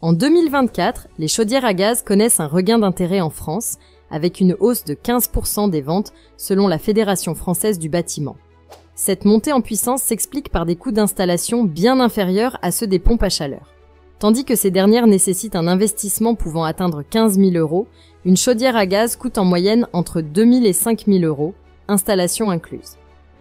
En 2024, les chaudières à gaz connaissent un regain d'intérêt en France, avec une hausse de 15% des ventes selon la Fédération française du bâtiment. Cette montée en puissance s'explique par des coûts d'installation bien inférieurs à ceux des pompes à chaleur. Tandis que ces dernières nécessitent un investissement pouvant atteindre 15 000 €, une chaudière à gaz coûte en moyenne entre 2 000 et 5 000 €, installation incluse.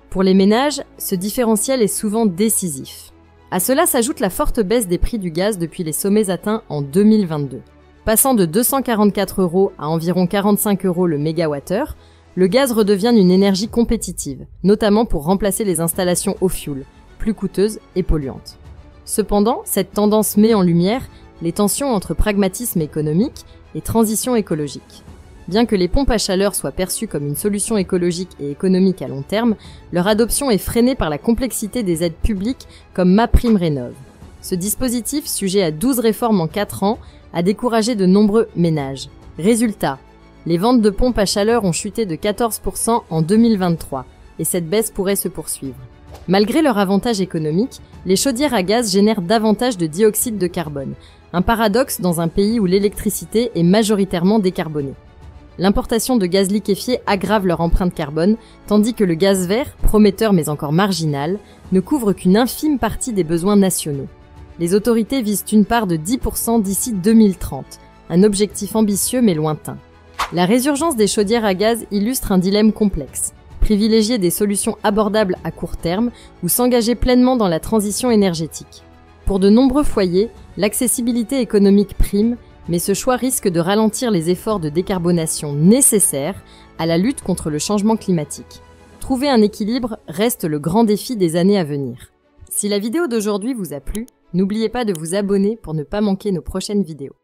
Pour les ménages, ce différentiel est souvent décisif. À cela s'ajoute la forte baisse des prix du gaz depuis les sommets atteints en 2022. Passant de 244 € à environ 45 € le mégawattheure, le gaz redevient une énergie compétitive, notamment pour remplacer les installations au fioul, plus coûteuses et polluantes. Cependant, cette tendance met en lumière les tensions entre pragmatisme économique et transition écologique. Bien que les pompes à chaleur soient perçues comme une solution écologique et économique à long terme, leur adoption est freinée par la complexité des aides publiques comme MaPrimeRénov'. Ce dispositif, sujet à 12 réformes en 4 ans, a découragé de nombreux ménages. Résultat, les ventes de pompes à chaleur ont chuté de 14% en 2023, et cette baisse pourrait se poursuivre. Malgré leur avantage économique, les chaudières à gaz génèrent davantage de dioxyde de carbone, un paradoxe dans un pays où l'électricité est majoritairement décarbonée. L'importation de gaz liquéfié aggrave leur empreinte carbone, tandis que le gaz vert, prometteur mais encore marginal, ne couvre qu'une infime partie des besoins nationaux. Les autorités visent une part de 10% d'ici 2030, un objectif ambitieux mais lointain. La résurgence des chaudières à gaz illustre un dilemme complexe. Privilégier des solutions abordables à court terme ou s'engager pleinement dans la transition énergétique. Pour de nombreux foyers, l'accessibilité économique prime, mais ce choix risque de ralentir les efforts de décarbonation nécessaires à la lutte contre le changement climatique. Trouver un équilibre reste le grand défi des années à venir. Si la vidéo d'aujourd'hui vous a plu, n'oubliez pas de vous abonner pour ne pas manquer nos prochaines vidéos.